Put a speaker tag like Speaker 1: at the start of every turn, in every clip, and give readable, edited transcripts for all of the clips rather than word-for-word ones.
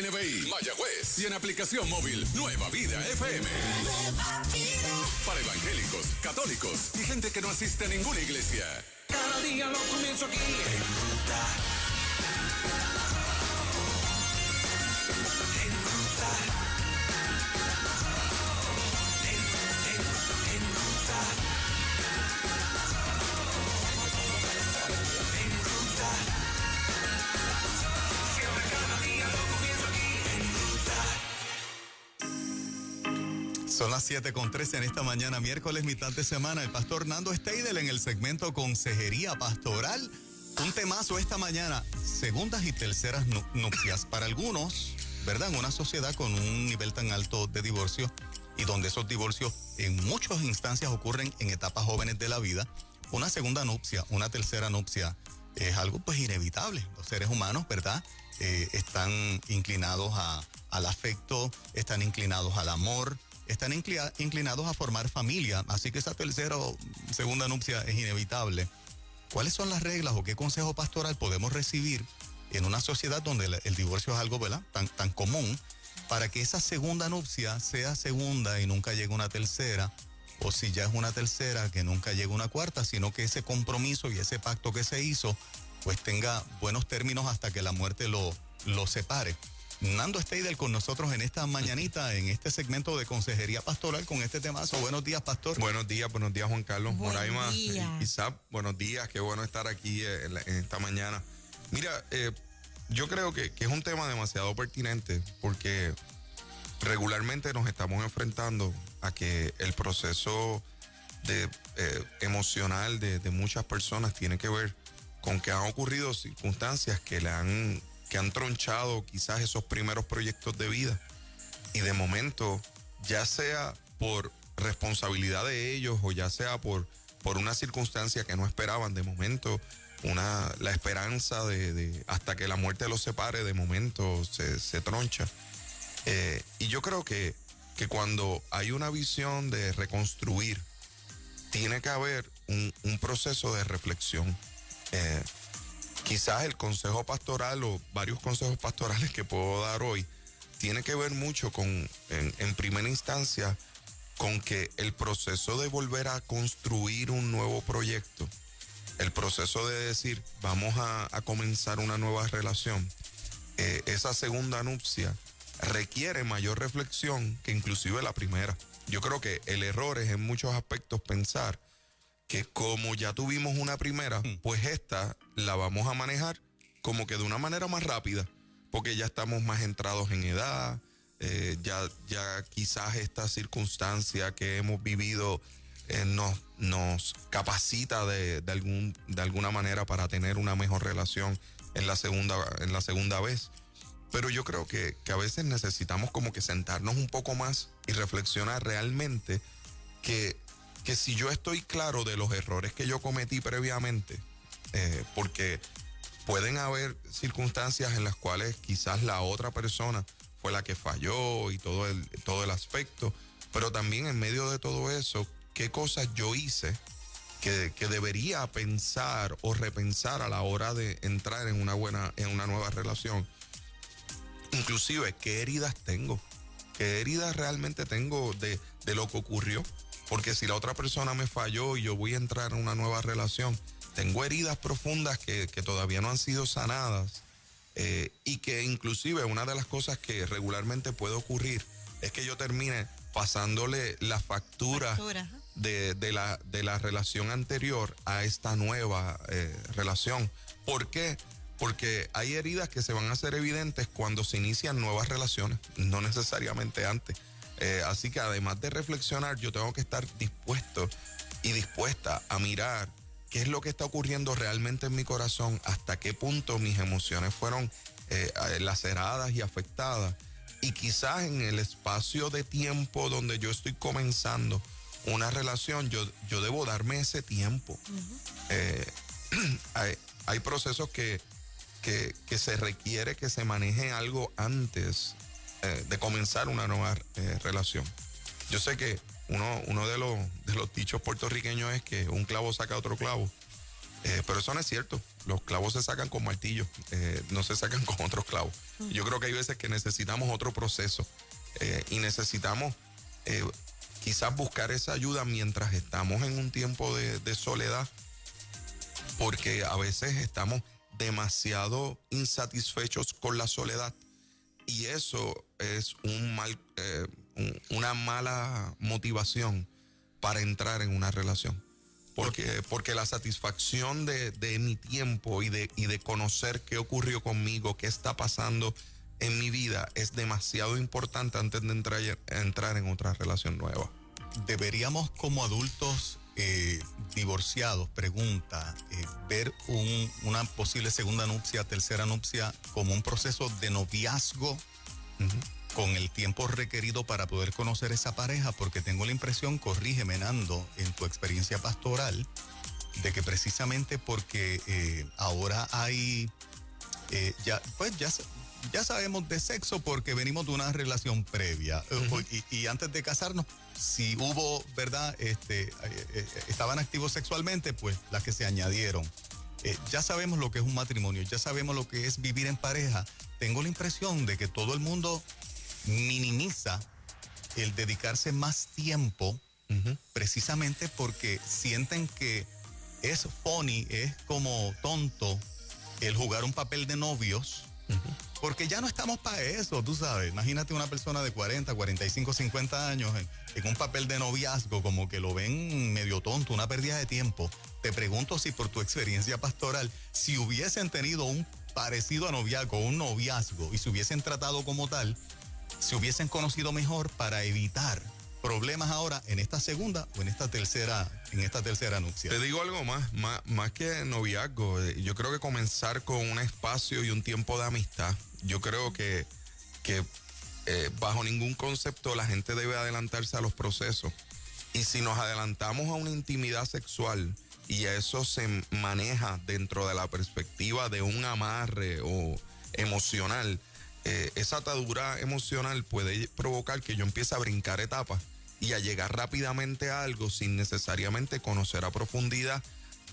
Speaker 1: NBI, Mayagüez. Y en aplicación móvil Nueva Vida FM.
Speaker 2: Nueva Vida.
Speaker 1: Para evangélicos, católicos y gente que no asiste a ninguna iglesia.
Speaker 3: Cada día lo comienzo aquí. En Ruta. En Ruta. En Ruta. En Ruta. Siempre cada día lo comienzo aquí. En Ruta.
Speaker 4: Son las 7:13 en esta mañana, miércoles, mitad de semana. El pastor Nando Steidel en el segmento Consejería Pastoral. Un temazo esta mañana, segundas y terceras nupcias. Para algunos, ¿verdad? En una sociedad con un nivel tan alto de divorcio y donde esos divorcios en muchas instancias ocurren en etapas jóvenes de la vida, una segunda nupcia, una tercera nupcia es algo pues inevitable. Los seres humanos, ¿verdad? Están inclinados al afecto, están inclinados al amor, están inclinados a formar familia, así que esa tercera o segunda nupcia es inevitable. ¿Cuáles son las reglas o qué consejo pastoral podemos recibir en una sociedad donde el divorcio es algo, ¿verdad?, tan común, para que esa segunda nupcia sea segunda y nunca llegue una tercera, o si ya es una tercera, que nunca llegue una cuarta, sino que ese compromiso y ese pacto que se hizo, pues tenga buenos términos hasta que la muerte lo separe? Nando Steidel con nosotros en esta mañanita, en este segmento de Consejería Pastoral con este temazo. Buenos días, pastor.
Speaker 5: Buenos días, Juan Carlos. Moraima, Isaac, buenos días, qué bueno estar aquí en esta mañana. Mira, yo creo que es un tema demasiado pertinente porque regularmente nos estamos enfrentando a que el proceso emocional de muchas personas tiene que ver con que han ocurrido circunstancias que han tronchado quizás esos primeros proyectos de vida y de momento, ya sea por responsabilidad de ellos o ya sea por una circunstancia que no esperaban, de momento la esperanza de hasta que la muerte los separe, de momento se troncha. Y yo creo que cuando hay una visión de reconstruir, tiene que haber un proceso de reflexión. Quizás el consejo pastoral o varios consejos pastorales que puedo dar hoy tiene que ver mucho en primera instancia, con que el proceso de volver a construir un nuevo proyecto, el proceso de decir, vamos a comenzar una nueva relación, esa segunda nupcia requiere mayor reflexión que inclusive la primera. Yo creo que el error es en muchos aspectos pensar que como ya tuvimos una primera, pues esta la vamos a manejar como que de una manera más rápida, porque ya estamos más entrados en edad, ya quizás esta circunstancia que hemos vivido nos capacita de alguna manera para tener una mejor relación en la segunda vez. Pero yo creo que a veces necesitamos como que sentarnos un poco más y reflexionar realmente que si yo estoy claro de los errores que yo cometí previamente, porque pueden haber circunstancias en las cuales quizás la otra persona fue la que falló y todo el aspecto, pero también en medio de todo eso, qué cosas yo hice que debería pensar o repensar a la hora de entrar en una nueva relación. Inclusive, ¿qué heridas tengo? ¿Qué heridas realmente tengo de lo que ocurrió? Porque si la otra persona me falló y yo voy a entrar en una nueva relación, tengo heridas profundas que todavía no han sido sanadas, y que inclusive una de las cosas que regularmente puede ocurrir es que yo termine pasándole la factura de la relación anterior a esta nueva relación. ¿Por qué? Porque hay heridas que se van a hacer evidentes cuando se inician nuevas relaciones, no necesariamente antes. Así que además de reflexionar, yo tengo que estar dispuesto y dispuesta a mirar qué es lo que está ocurriendo realmente en mi corazón, hasta qué punto mis emociones fueron laceradas y afectadas. Y quizás en el espacio de tiempo donde yo estoy comenzando una relación, yo debo darme ese tiempo. Hay procesos que se requiere que se maneje algo antes de comenzar una nueva relación. Yo sé que uno de los dichos puertorriqueños es que un clavo saca otro clavo, Pero eso no es cierto. Los clavos se sacan con martillo, no se sacan con otros clavos. Yo creo que hay veces que necesitamos otro proceso y necesitamos quizás buscar esa ayuda mientras estamos en un tiempo de soledad, porque a veces estamos demasiado insatisfechos con la soledad y eso es una mala motivación para entrar en una relación. Porque la satisfacción de mi tiempo y de conocer qué ocurrió conmigo, qué está pasando en mi vida, es demasiado importante antes de entrar en otra relación nueva.
Speaker 4: Deberíamos como adultos divorciados, ver una posible segunda nupcia, tercera nupcia como un proceso de noviazgo con el tiempo requerido para poder conocer esa pareja, porque tengo la impresión, corrígeme Nando, en tu experiencia pastoral, de que precisamente porque ahora hay, ya sabemos de sexo porque venimos de una relación previa y antes de casarnos, si hubo, ¿verdad? Estaban activos sexualmente, pues las que se añadieron. Ya sabemos lo que es un matrimonio, ya sabemos lo que es vivir en pareja. Tengo la impresión de que todo el mundo minimiza el dedicarse más tiempo precisamente porque sienten que es funny, es como tonto el jugar un papel de novios, porque ya no estamos para eso, tú sabes. Imagínate una persona de 40, 45, 50 años en un papel de noviazgo, como que lo ven medio tonto, una pérdida de tiempo. Te pregunto si por tu experiencia pastoral, si hubiesen tenido un parecido a noviazgo, un noviazgo, y se hubiesen tratado como tal, se hubiesen conocido mejor para evitar problemas ahora en esta segunda o en esta tercera nupcia.
Speaker 5: Te digo algo más que noviazgo. Yo creo que comenzar con un espacio y un tiempo de amistad. Yo creo que bajo ningún concepto la gente debe adelantarse a los procesos. Y si nos adelantamos a una intimidad sexual y eso se maneja dentro de la perspectiva de un amarre o emocional, esa atadura emocional puede provocar que yo empiece a brincar etapas y a llegar rápidamente a algo sin necesariamente conocer a profundidad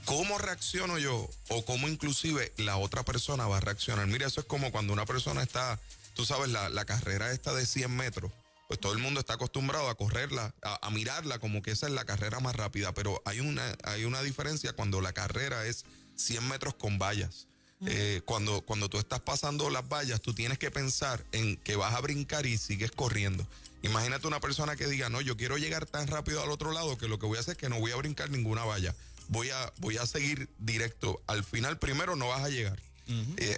Speaker 5: cómo reacciono yo o cómo inclusive la otra persona va a reaccionar. Mira, eso es como cuando una persona está, tú sabes, la carrera esta de 100 metros, pues todo el mundo está acostumbrado a correrla, a mirarla como que esa es la carrera más rápida, pero hay una diferencia cuando la carrera es 100 metros con vallas. Cuando tú estás pasando las vallas, tú tienes que pensar en que vas a brincar y sigues corriendo. Imagínate una persona que diga, no, yo quiero llegar tan rápido al otro lado que lo que voy a hacer es que no voy a brincar ninguna valla. Voy a seguir directo. Al final, primero, no vas a llegar.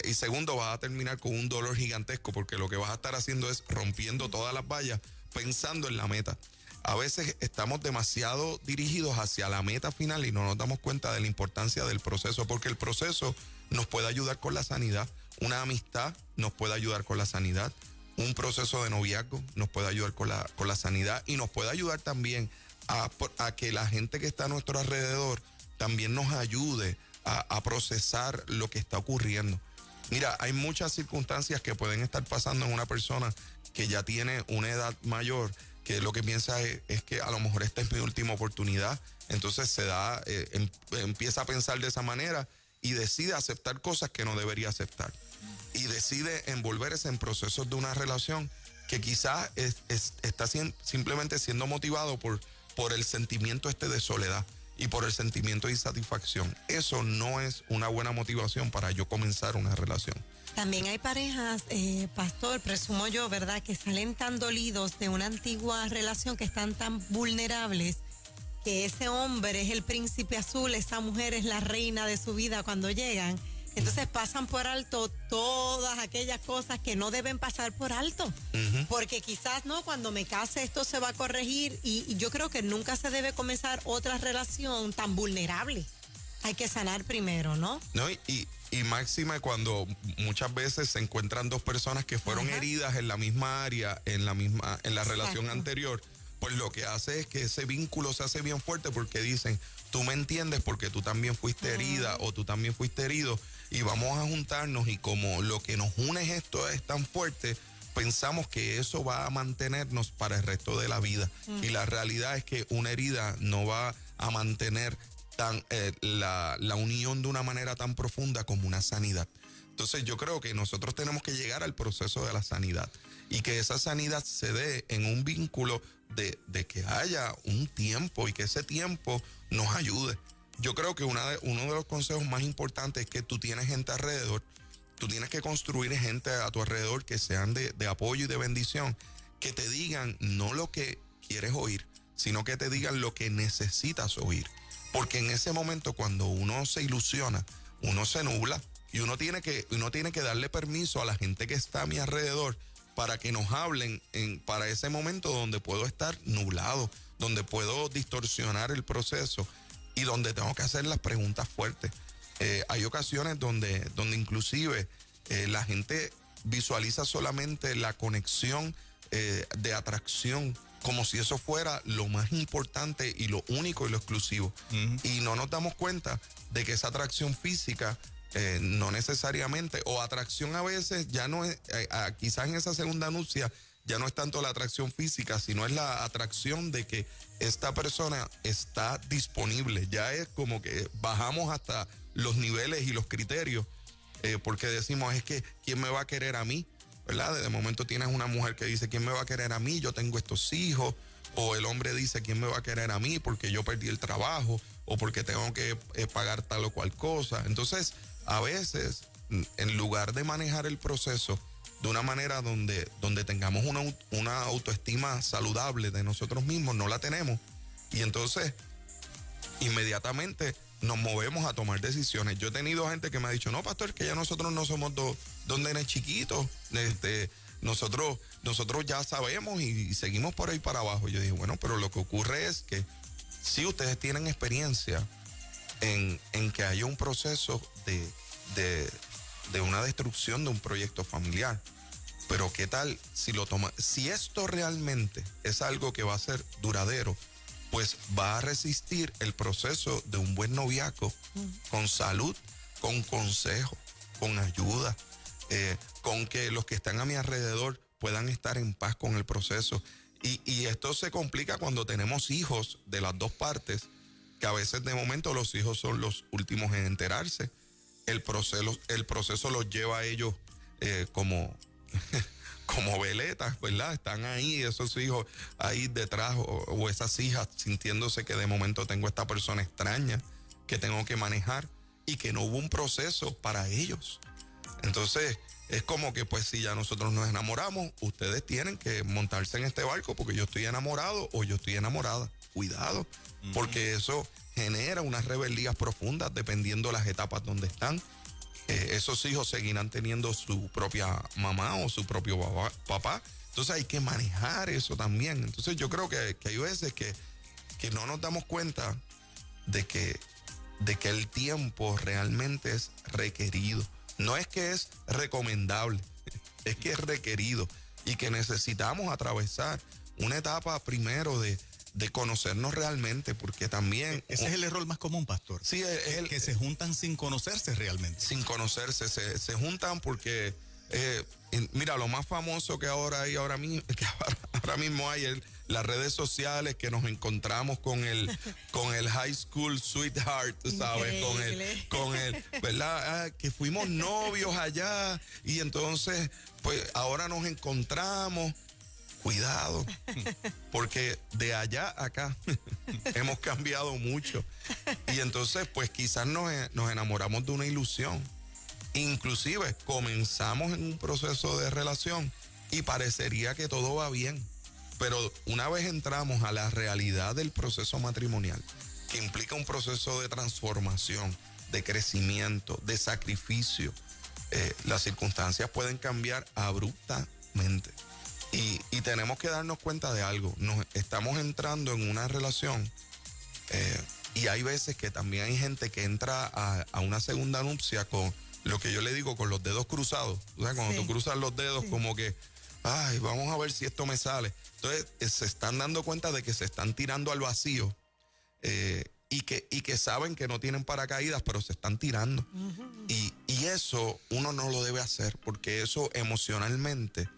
Speaker 5: Y segundo, vas a terminar con un dolor gigantesco porque lo que vas a estar haciendo es rompiendo todas las vallas pensando en la meta. A veces estamos demasiado dirigidos hacia la meta final y no nos damos cuenta de la importancia del proceso, porque el proceso nos puede ayudar con la sanidad. Una amistad nos puede ayudar con la sanidad. Un proceso de noviazgo nos puede ayudar con la sanidad y nos puede ayudar también a que la gente que está a nuestro alrededor también nos ayude a procesar lo que está ocurriendo. Mira, hay muchas circunstancias que pueden estar pasando en una persona que ya tiene una edad mayor, que lo que piensa es que a lo mejor esta es mi última oportunidad. Entonces empieza a pensar de esa manera y decide aceptar cosas que no debería aceptar. Y decide envolverse en procesos de una relación que quizás está simplemente siendo motivado por el sentimiento de soledad y por el sentimiento de insatisfacción. Eso no es una buena motivación para yo comenzar una relación.
Speaker 2: También hay parejas, pastor, presumo yo, ¿verdad?, que salen tan dolidos de una antigua relación, que están tan vulnerables, que ese hombre es el príncipe azul, esa mujer es la reina de su vida cuando llegan. Entonces pasan por alto todas aquellas cosas que no deben pasar por alto. Porque quizás, no, cuando me case esto se va a corregir, y yo creo que nunca se debe comenzar otra relación tan vulnerable. Hay que sanar primero, ¿no?
Speaker 5: No, y máxima cuando muchas veces se encuentran dos personas que fueron heridas en la misma área, en la relación anterior, pues lo que hace es que ese vínculo se hace bien fuerte, porque dicen, tú me entiendes porque tú también fuiste herida o tú también fuiste herido, y vamos a juntarnos, y como lo que nos une esto es tan fuerte, pensamos que eso va a mantenernos para el resto de la vida. Y la realidad es que una herida no va a mantener la unión de una manera tan profunda como una sanidad. Entonces yo creo que nosotros tenemos que llegar al proceso de la sanidad y que esa sanidad se dé en un vínculo de que haya un tiempo y que ese tiempo nos ayude. Yo creo que uno de los consejos más importantes es que tú tienes gente alrededor, tú tienes que construir gente a tu alrededor que sean de apoyo y de bendición, que te digan no lo que quieres oír, sino que te digan lo que necesitas oír. Porque en ese momento cuando uno se ilusiona, uno se nubla y uno tiene que darle permiso a la gente que está a mi alrededor para que nos hablen para ese momento donde puedo estar nublado, donde puedo distorsionar el proceso y donde tengo que hacer las preguntas fuertes. Hay ocasiones donde inclusive la gente visualiza solamente la conexión de atracción, como si eso fuera lo más importante y lo único y lo exclusivo. Y no nos damos cuenta de que esa atracción física no necesariamente, o atracción a veces ya no es, quizás en esa segunda nupcia ya no es tanto la atracción física, sino es la atracción de que esta persona está disponible. Ya es como que bajamos hasta los niveles y los criterios, porque decimos, es que ¿quién me va a querer a mí? ¿Verdad? De momento tienes una mujer que dice, ¿quién me va a querer a mí? Yo tengo estos hijos. O el hombre dice, ¿quién me va a querer a mí? Porque yo perdí el trabajo o porque tengo que pagar tal o cual cosa. Entonces, a veces, en lugar de manejar el proceso de una manera donde tengamos una autoestima saludable de nosotros mismos, no la tenemos. Y entonces, inmediatamente nos movemos a tomar decisiones. Yo he tenido gente que me ha dicho, no, pastor, que ya nosotros no somos dos nenes chiquitos, nosotros ya sabemos y seguimos por ahí para abajo. Yo dije, bueno, pero lo que ocurre es que si ustedes tienen experiencia en que haya un proceso de una destrucción de un proyecto familiar, pero qué tal si esto realmente es algo que va a ser duradero, pues va a resistir el proceso de un buen noviazgo con salud, con consejo, con ayuda, con que los que están a mi alrededor puedan estar en paz con el proceso. Y esto se complica cuando tenemos hijos de las dos partes, que a veces de momento los hijos son los últimos en enterarse. El proceso los lleva a ellos como veletas, ¿verdad? Están ahí, esos hijos ahí detrás, o esas hijas sintiéndose que de momento tengo esta persona extraña que tengo que manejar y que no hubo un proceso para ellos. Entonces, es como que pues si ya nosotros nos enamoramos, ustedes tienen que montarse en este barco porque yo estoy enamorado o yo estoy enamorada. Cuidado, porque eso genera unas rebeldías profundas dependiendo las etapas donde están. Esos hijos seguirán teniendo su propia mamá o su propio papá. Entonces hay que manejar eso también. Entonces yo creo que hay veces que no nos damos cuenta de que el tiempo realmente es requerido. No es que es recomendable, es que es requerido y que necesitamos atravesar una etapa primero de conocernos realmente, porque también...
Speaker 4: Ese es el error más común, pastor.
Speaker 5: Sí, es
Speaker 4: que se juntan sin conocerse realmente.
Speaker 5: Sin conocerse, se juntan porque... mira, lo más famoso que ahora mismo hay es las redes sociales, que nos encontramos con el high school sweetheart, tú sabes, con el ¿verdad? Que fuimos novios allá y entonces pues ahora nos encontramos. Cuidado, porque de allá a acá hemos cambiado mucho y entonces pues quizás nos enamoramos de una ilusión. Inclusive comenzamos en un proceso de relación y parecería que todo va bien, pero una vez entramos a la realidad del proceso matrimonial, que implica un proceso de transformación, de crecimiento, de sacrificio, las circunstancias pueden cambiar abruptamente. Y tenemos que darnos cuenta de algo. Estamos entrando en una relación y hay veces que también hay gente que entra a una segunda nupcia con lo que yo le digo, con los dedos cruzados. O sea, cuando tú cruzas los dedos como que, ay, vamos a ver si esto me sale. Entonces se están dando cuenta de que se están tirando al vacío y que saben que no tienen paracaídas, pero se están tirando. Y eso uno no lo debe hacer, porque eso emocionalmente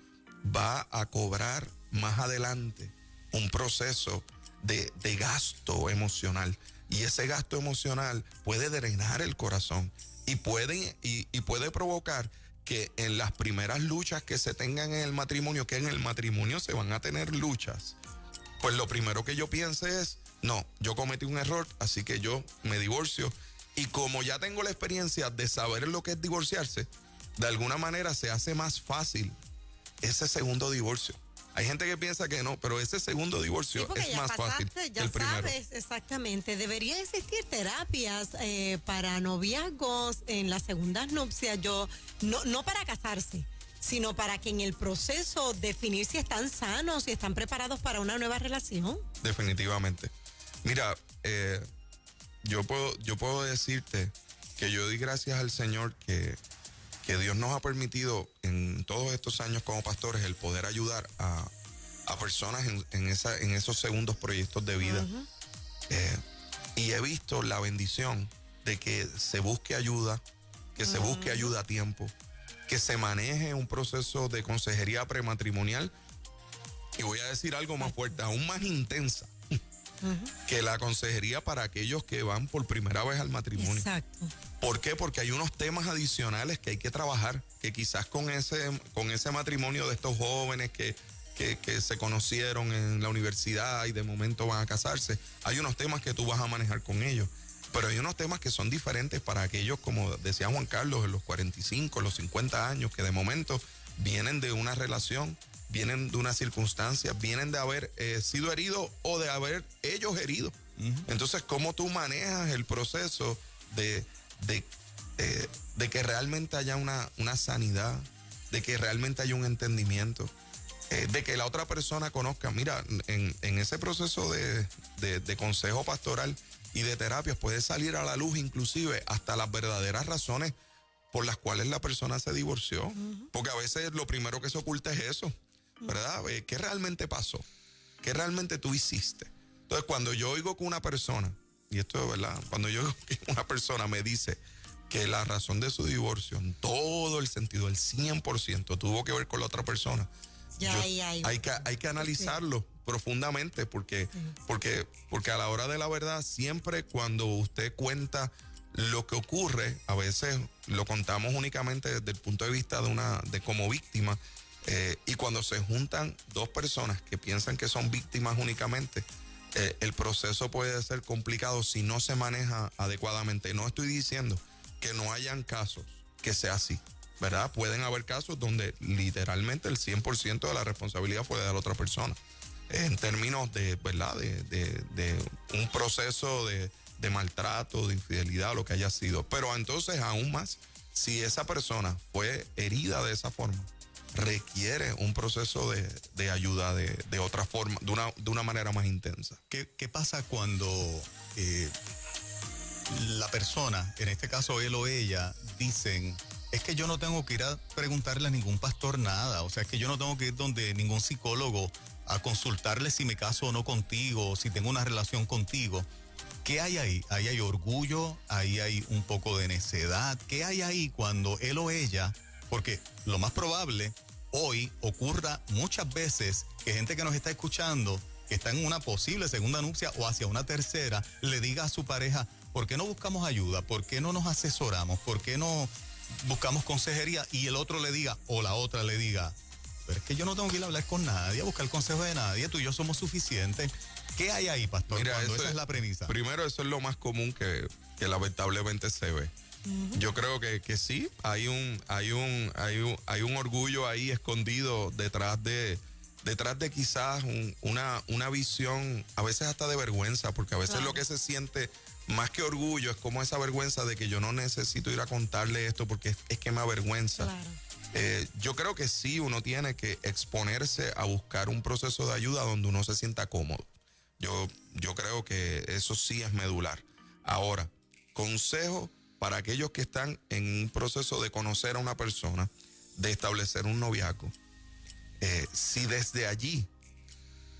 Speaker 5: va a cobrar más adelante un proceso de gasto emocional. Y ese gasto emocional puede drenar el corazón y puede provocar que en las primeras luchas que se tengan en el matrimonio, que en el matrimonio se van a tener luchas, pues lo primero que yo piense es, no, yo cometí un error, así que yo me divorcio. Y como ya tengo la experiencia de saber lo que es divorciarse, de alguna manera se hace más fácil ese segundo divorcio. Hay gente que piensa que no, pero ese segundo divorcio es más fácil que el primero.
Speaker 2: Sabes, exactamente. Debería existir terapias para noviazgos en las segundas nupcias. No para casarse, sino para que en el proceso definir si están sanos, si están preparados para una nueva relación.
Speaker 5: Definitivamente. Mira, yo puedo decirte que yo doy gracias al Señor que Dios nos ha permitido en todos estos años como pastores el poder ayudar a personas en esos segundos proyectos de vida. Y he visto la bendición de que se busque ayuda, que se busque ayuda a tiempo, que se maneje un proceso de consejería prematrimonial. Y voy a decir algo más fuerte, aún más intensa, que la consejería para aquellos que van por primera vez al matrimonio.
Speaker 2: Exacto.
Speaker 5: ¿Por qué? Porque hay unos temas adicionales que hay que trabajar, que quizás con ese matrimonio de estos jóvenes que se conocieron en la universidad y de momento van a casarse, hay unos temas que tú vas a manejar con ellos. Pero hay unos temas que son diferentes para aquellos, como decía Juan Carlos, en los 45, los 50 años, que de momento vienen de una relación, vienen de una circunstancia, vienen de haber sido heridos o de haber ellos herido. Entonces, ¿cómo tú manejas el proceso de que realmente haya una sanidad, de que realmente haya un entendimiento, de que la otra persona conozca? Mira, en ese proceso de consejo pastoral y de terapias puede salir a la luz inclusive hasta las verdaderas razones por las cuales la persona se divorció, porque a veces lo primero que se oculta es eso, ¿verdad? ¿Qué realmente pasó? ¿Qué realmente tú hiciste? Entonces, cuando yo oigo que una persona, y esto es verdad, cuando yo oigo que una persona me dice que la razón de su divorcio, en todo el sentido, el 100%, tuvo que ver con la otra persona, hay que analizarlo profundamente, porque a la hora de la verdad, siempre cuando usted cuenta lo que ocurre, a veces lo contamos únicamente desde el punto de vista de como víctima, y cuando se juntan dos personas que piensan que son víctimas únicamente, el proceso puede ser complicado si no se maneja adecuadamente. No estoy diciendo que no hayan casos que sea así, ¿verdad? Pueden haber casos donde literalmente el 100% de la responsabilidad fue de la otra persona, en términos de, ¿verdad? De un proceso de maltrato, de infidelidad, lo que haya sido. Pero entonces, aún más, si esa persona fue herida de esa forma, requiere un proceso de ayuda de otra forma, de una manera más intensa.
Speaker 4: ¿Qué pasa cuando la persona, en este caso él o ella, dicen, es que yo no tengo que ir a preguntarle a ningún pastor nada, o sea, es que yo no tengo que ir donde ningún psicólogo a consultarle si me caso o no contigo, si tengo una relación contigo? ¿Qué hay ahí? Ahí hay orgullo, ahí hay un poco de necedad. ¿Qué hay ahí cuando él o ella? Porque lo más probable hoy ocurra muchas veces que gente que nos está escuchando, que está en una posible segunda nupcia o hacia una tercera, le diga a su pareja, ¿por qué no buscamos ayuda? ¿Por qué no nos asesoramos? ¿Por qué no buscamos consejería? Y el otro le diga, o la otra le diga, pero es que yo no tengo que ir a hablar con nadie, a buscar el consejo de nadie, tú y yo somos suficientes. ¿Qué hay ahí, pastor?
Speaker 5: Mira,
Speaker 4: cuando esa es la premisa.
Speaker 5: Primero, eso es lo más común que lamentablemente se ve. Yo creo que sí, hay un orgullo ahí escondido detrás de quizás una visión, a veces hasta de vergüenza, porque a veces lo que se siente más que orgullo es como esa vergüenza de que yo no necesito ir a contarle esto porque es que me avergüenza.
Speaker 2: Claro.
Speaker 5: Yo creo que sí, uno tiene que exponerse a buscar un proceso de ayuda donde uno se sienta cómodo. Yo creo que eso sí es medular. Ahora, consejo para aquellos que están en un proceso de conocer a una persona, de establecer un noviazgo. Si desde allí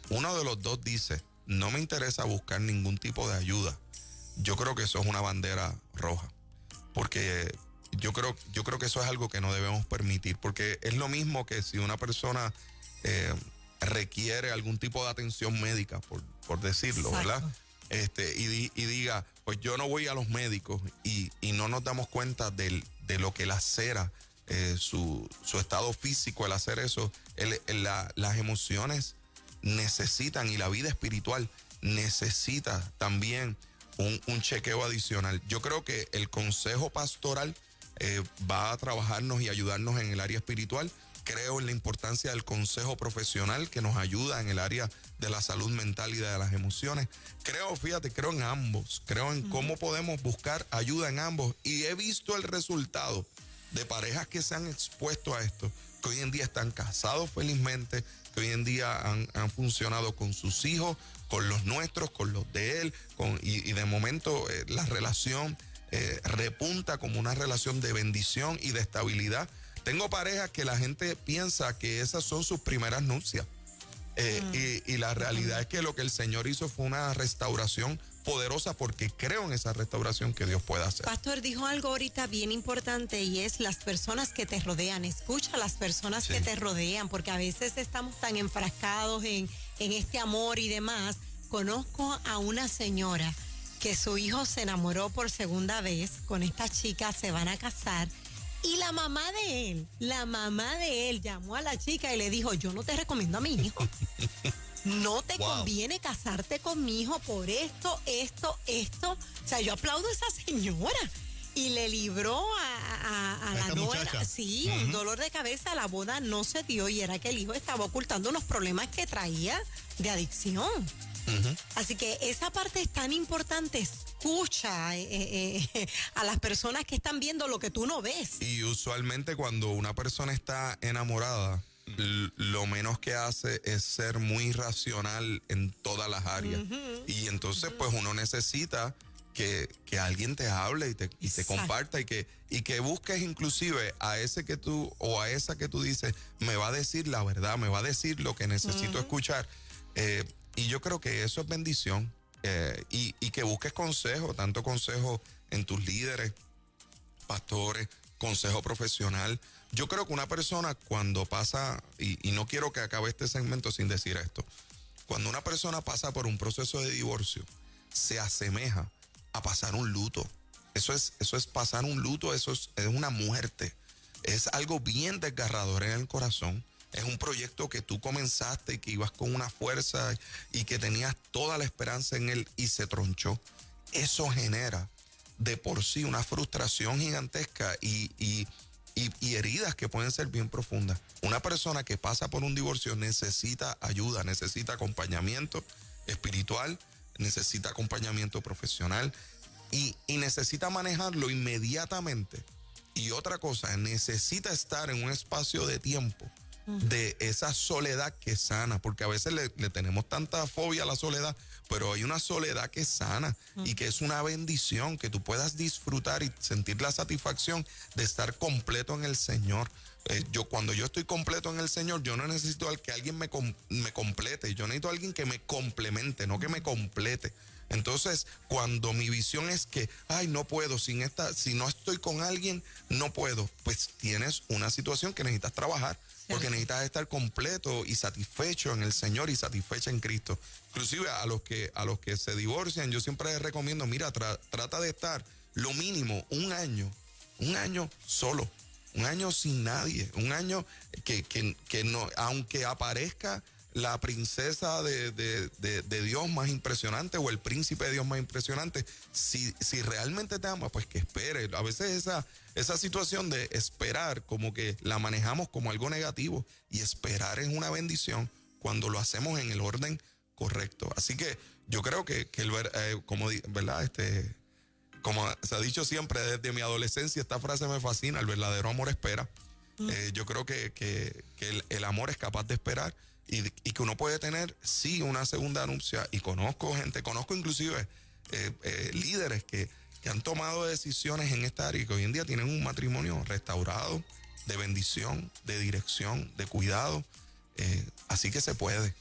Speaker 5: uno de los dos dice, no me interesa buscar ningún tipo de ayuda, yo creo que eso es una bandera roja. Porque yo creo que eso es algo que no debemos permitir, porque es lo mismo que si una persona requiere algún tipo de atención médica, por decirlo,
Speaker 2: Exacto.
Speaker 5: ¿verdad? y diga, pues yo no voy a los médicos y no nos damos cuenta de lo que lacera su estado físico, el hacer eso, las emociones necesitan y la vida espiritual necesita también un chequeo adicional. Yo creo que el consejo pastoral va a trabajarnos y ayudarnos en el área espiritual. Creo en la importancia del consejo profesional que nos ayuda en el área de la salud mental y de las emociones. Creo en ambos. Creo en cómo podemos buscar ayuda en ambos. Y he visto el resultado de parejas que se han expuesto a esto, que hoy en día están casados felizmente, que hoy en día han funcionado con sus hijos, con los nuestros, con los de él, y de momento la relación repunta como una relación de bendición y de estabilidad. Tengo parejas que la gente piensa que esas son sus primeras nupcias. Y la realidad es que lo que el Señor hizo fue una restauración poderosa, porque creo en esa restauración que Dios puede hacer.
Speaker 2: Pastor dijo algo ahorita bien importante, y es las personas que te rodean. Escucha a las personas que te rodean, porque a veces estamos tan enfrascados en este amor y demás. Conozco a una señora que su hijo se enamoró por segunda vez con esta chica, se van a casar. Y la mamá de él llamó a la chica y le dijo, yo no te recomiendo a mi hijo. No te conviene casarte con mi hijo por esto. O sea, yo aplaudo a esa señora. Y le libró a la nuera, sí, un dolor de cabeza. La boda no se dio, y era que el hijo estaba ocultando unos problemas que traía de adicción. Así que esa parte es tan importante. Escucha a las personas que están viendo lo que tú no ves.
Speaker 5: Y usualmente cuando una persona está enamorada, lo menos que hace es ser muy racional en todas las áreas. Y entonces pues uno necesita que alguien te hable y te comparta, y que busques inclusive a ese que tú o a esa que tú dices, me va a decir la verdad, me va a decir lo que necesito escuchar. Y yo creo que eso es bendición. Y que busques consejo, tanto consejo en tus líderes, pastores, consejo profesional. Yo creo que una persona cuando pasa, y no quiero que acabe este segmento sin decir esto, cuando una persona pasa por un proceso de divorcio, se asemeja a pasar un luto. Eso es pasar un luto, es una muerte. Es algo bien desgarrador en el corazón. Es un proyecto que tú comenzaste y que ibas con una fuerza y que tenías toda la esperanza en él y se tronchó. Eso genera de por sí una frustración gigantesca y heridas que pueden ser bien profundas. Una persona que pasa por un divorcio necesita ayuda, necesita acompañamiento espiritual, necesita acompañamiento profesional y necesita manejarlo inmediatamente. Y otra cosa, necesita estar en un espacio de tiempo de esa soledad que sana, porque a veces le tenemos tanta fobia a la soledad, pero hay una soledad que sana y que es una bendición, que tú puedas disfrutar y sentir la satisfacción de estar completo en el Señor. Cuando yo estoy completo en el Señor, yo no necesito que alguien me complete, yo necesito a alguien que me complemente, no que me complete. Entonces, cuando mi visión es que, no puedo, si no estoy con alguien, no puedo, pues tienes una situación que necesitas trabajar. Porque necesitas estar completo y satisfecho en el Señor y satisfecha en Cristo. Inclusive a los que se divorcian, yo siempre les recomiendo, mira, trata de estar lo mínimo un año solo, un año sin nadie, un año que no, aunque aparezca la princesa de Dios más impresionante o el príncipe de Dios más impresionante, si realmente te ama, pues que espere. A veces esa situación de esperar como que la manejamos como algo negativo, y esperar es una bendición cuando lo hacemos en el orden correcto. Así que yo creo que como se ha dicho siempre desde mi adolescencia, esta frase me fascina: el verdadero amor espera. Yo creo que el amor es capaz de esperar y que uno puede tener, sí, una segunda nupcia. Y conozco inclusive líderes que han tomado decisiones en esta área y que hoy en día tienen un matrimonio restaurado, de bendición, de dirección, de cuidado. Así que se puede.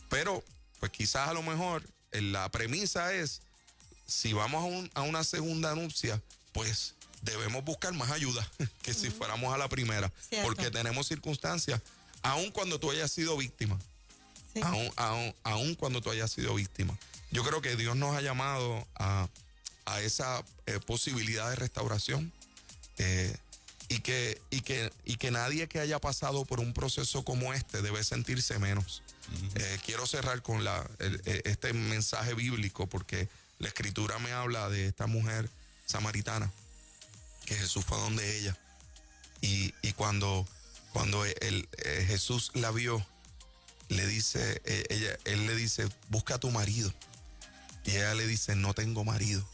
Speaker 5: Pero, pues quizás a lo mejor la premisa es, si vamos a una segunda nupcia, pues debemos buscar más ayuda que si fuéramos a la primera.
Speaker 2: Cierto.
Speaker 5: Porque tenemos circunstancias, aun cuando tú hayas sido víctima.
Speaker 2: Sí.
Speaker 5: Aún cuando tú hayas sido víctima. Yo creo que Dios nos ha llamado a esa posibilidad de restauración y que nadie que haya pasado por un proceso como este debe sentirse menos. Quiero cerrar con este mensaje bíblico porque la Escritura me habla de esta mujer samaritana que Jesús fue donde ella y cuando Jesús la vio, le dice, él le dice, busca a tu marido. Y ella le dice, no tengo marido.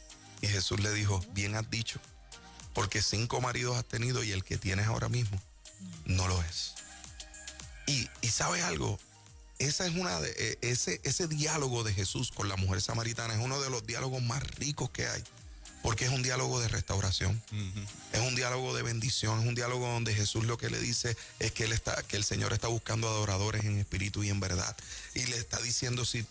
Speaker 5: Y Jesús le dijo, bien has dicho, porque 5 maridos has tenido y el que tienes ahora mismo no lo es. Y ¿sabes algo? Esa es ese diálogo de Jesús con la mujer samaritana es uno de los diálogos más ricos que hay, porque es un diálogo de restauración, es un diálogo de bendición, es un diálogo donde Jesús lo que le dice es que el Señor está buscando adoradores en espíritu y en verdad, y le está diciendo, si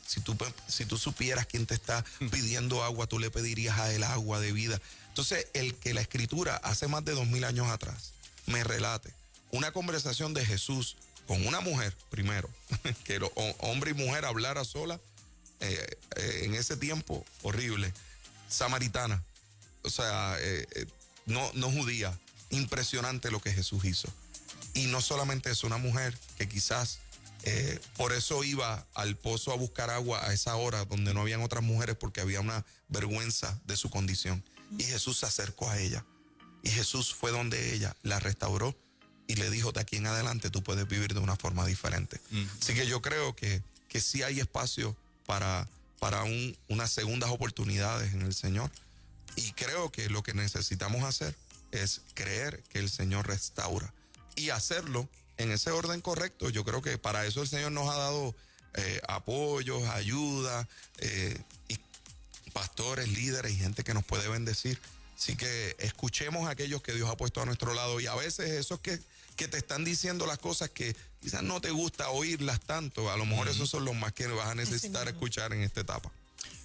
Speaker 5: tú supieras quién te está pidiendo agua, tú le pedirías a él agua de vida. Entonces, el que la Escritura hace más de 2000 años atrás me relate una conversación de Jesús con una mujer, primero, que hombre y mujer hablara sola, en ese tiempo horrible, samaritana, o sea, no judía, impresionante lo que Jesús hizo. Y no solamente es una mujer que quizás por eso iba al pozo a buscar agua a esa hora donde no habían otras mujeres porque había una vergüenza de su condición. Y Jesús se acercó a ella y Jesús fue donde ella, la restauró y le dijo, de aquí en adelante tú puedes vivir de una forma diferente. Así que yo creo que sí hay espacio para unas segundas oportunidades en el Señor. Y creo que lo que necesitamos hacer es creer que el Señor restaura y hacerlo en ese orden correcto. Yo creo que para eso el Señor nos ha dado apoyos, ayuda, y pastores, líderes y gente que nos puede bendecir. Así que escuchemos a aquellos que Dios ha puesto a nuestro lado, y a veces esos que te están diciendo las cosas que quizás no te gusta oírlas tanto, a lo mejor esos son los más que vas a necesitar escuchar en esta etapa.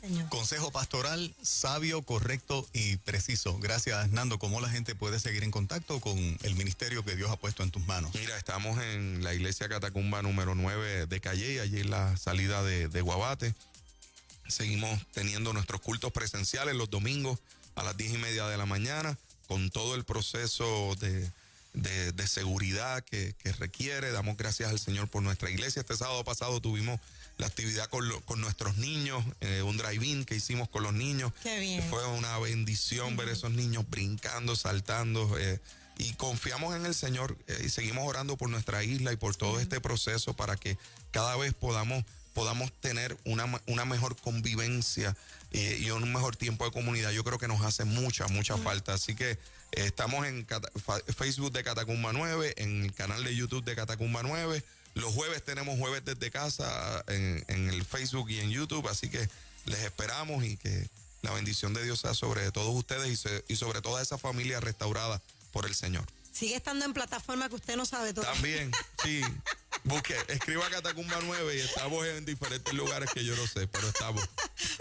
Speaker 2: Señor.
Speaker 4: Consejo pastoral sabio, correcto y preciso. Gracias, Nando. ¿Cómo la gente puede seguir en contacto con el ministerio que Dios ha puesto en tus manos?
Speaker 5: Mira, estamos en la iglesia Catacumba número 9 de Calle, allí en la salida de Guabate. Seguimos teniendo nuestros cultos presenciales los domingos a las 10:30 de la mañana, con todo el proceso de seguridad que requiere. Damos gracias al Señor por nuestra iglesia. Este sábado pasado tuvimos la actividad con nuestros niños, un drive-in que hicimos con los niños.
Speaker 2: Qué bien.
Speaker 5: Fue una bendición ver esos niños brincando, saltando, y confiamos en el Señor, y seguimos orando por nuestra isla y por todo este proceso para que cada vez podamos tener una mejor convivencia y un mejor tiempo de comunidad. Yo creo que nos hace mucha falta. Así que estamos en Facebook de Catacumba 9, en el canal de YouTube de Catacumba 9. Los jueves tenemos jueves desde casa en el Facebook y en YouTube. Así que les esperamos y que la bendición de Dios sea sobre todos ustedes y sobre toda esa familia restaurada por el Señor.
Speaker 2: Sigue estando en plataforma que usted no sabe todo.
Speaker 5: También, sí. Escriba Catacumba 9 y estamos en diferentes lugares que yo no sé, pero estamos.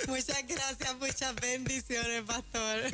Speaker 2: Muchas gracias, muchas bendiciones, pastor.